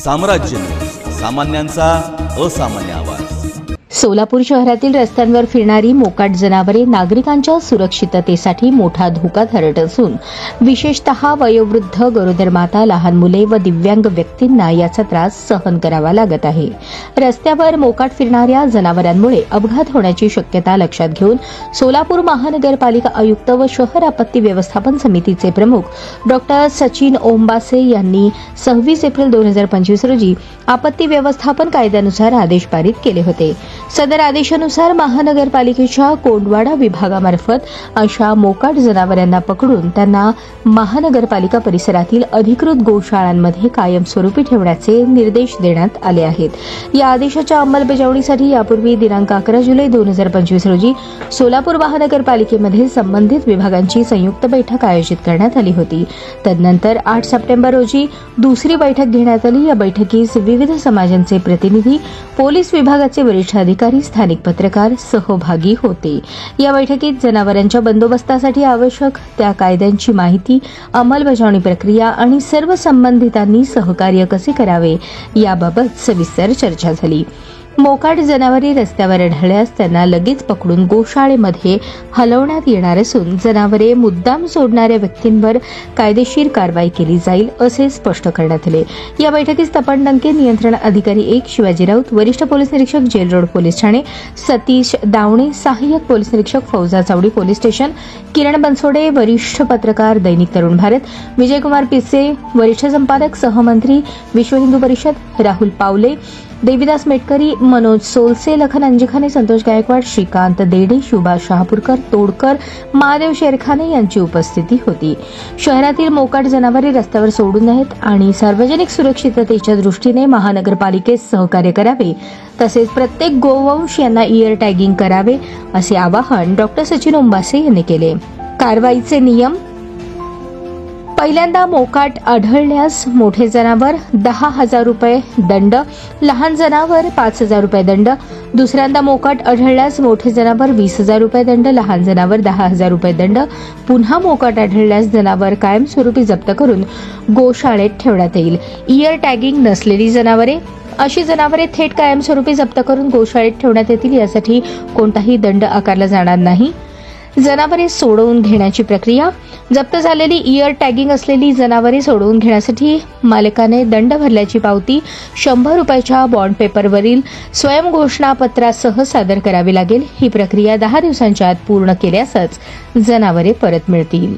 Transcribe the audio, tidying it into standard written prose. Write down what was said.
साम्राज्य, सामान्यांचा असामान्य आवाज। सोलापूर शहरातील रस्त्यांवर फिरणारी मोकाट जनावरे नागरिकांच्या सुरक्षिततेसाठी मोठा धोका ठरत असून विशेषतः वयोवृद्ध, गरोदर माता, लहान मुले व दिव्यांग व्यक्तींना याचा त्रास सहन करावा लागत आहे। रस्त्यावर मोकाट फिरणाऱ्या जनावरांमुळे अपघात होण्याची शक्यता लक्षात घेऊन सोलापूर महानगरपालिका आयुक्त व शहर आपत्ती व्यवस्थापन समितीचे प्रमुख डॉ. सचिन ओंबासे यांनी 26 एप्रिल 2025 रोजी आपत्ती व्यवस्थापन कायद्यानुसार आदेश पारित केले होते। सदर आदेशानुसार महानगरपालिकेच्या कोंडवाडा विभागामार्फत अशा मोकाट जनावरांना पकडून त्यांना महानगरपालिका परिसरातील अधिकृत गोशाळांमध्ये कायमस्वरूपी ठेवण्याचे निर्देश देण्यात आले आहेत। या आदेशाच्या अंमलबजावणीसाठी यापूर्वी दिनांक 11 जुलै 2025 रोजी सोलापूर महानगरपालिकेमध्ये संबंधित विभागांची संयुक्त बैठक आयोजित करण्यात आली होती। तदनंतर 8 सप्टेंबर रोजी दुसरी बैठक घेण्यात आली। या बैठकीस विविध समाजांचे प्रतिनिधी, पोलीस विभागाचे वरिष्ठ अधिकारी, स्थानिक पत्रकार सहभागी होते। या बैठकीत जनावरांच्या बंदोबस्तासाठी आवश्यक त्या कायद्यांची माहिती, अंमलबजावणी प्रक्रिया आणि सर्व संबंधितांनी सहकार्य कसे करावे याबाबत सविस्तर चर्चा झाली। मोकाट जनावरे रस्त्यावर आढळल्यास त्यांना लगेच पकडून गोशाळेमध्ये हलवण्यात येणार असून जनावरे मुद्दाम सोडणाऱ्या व्यक्तींवर कायदेशीर कारवाई केली जाईल असे स्पष्ट करण्यात आले। या बैठकीस तपन डंके, नियंत्रण अधिकारी 1 शिवाजी राऊत, वरिष्ठ पोलीस निरीक्षक जेल रोड पोलीस ठाणे, सतीश दावणे, सहाय्यक पोलीस निरीक्षक फौजा चावडी पोलीस स्टेशन, किरण बनसोडे, वरिष्ठ पत्रकार दैनिक तरुण भारत, विजयकुमार पिसे, वरिष्ठ संपादक सहमंत्री विश्व हिंदू परिषद राहुल पावले, देवीदास मेटकरी, मनोज सोलसे, लखन अंजिखाने, संतोष गायकवाड, श्रीकांत देडे, शुभा शहापूरकर, तोडकर, महादेव शेरखाने यांची उपस्थिती होती। शहरातील मोकाट जनावरे रस्त्यावर सोडू नयेत आणि सार्वजनिक सुरक्षिततेच्या दृष्टीने महानगरपालिकेस सहकार्य करावे, तसेच प्रत्येक गोवंश यांना इयर टॅगिंग करावे असे आवाहन डॉ. सचिन ओंबासे यांनी केले। कारवाईचे नियम: पहिल्यांदा मोकाट आढळल्यास मोठे जनावर 10,000 रुपये दंड, लहान जनावर 5,000 रुपये दंड। दुसऱ्यांदा मोकाट आढळल्यास मोठे जनावर 20,000 रुपये दंड, लहान जनावर 10,000 रुपये दंड। पुन्हा मोकाट आढळल्यास जनावर कायमस्वरूपी जप्त करून गोशाळेत ठेवण्यात येईल। इयर टॅगिंग नसलेली जनावरे: अशी जनावरे थेट कायमस्वरूपी जप्त करून गोशाळेत ठेवण्यात येतील। यासाठी कोणताही दंड आकारला जाणार नाही। जनावरे सोडवून घेण्याची प्रक्रिया: जप्त झालेली इयर टॅगिंग असलेली जनावरे सोडवून घेण्यासाठी मालकाने दंड भरल्याची पावती 100 रुपयाच्या बॉन्ड पेपरवरील स्वयंघोषणापत्रासह सादर करावी लागेल। ही प्रक्रिया 10 दिवसांच्या आत पूर्ण केल्यासच जनावरे परत मिळतील।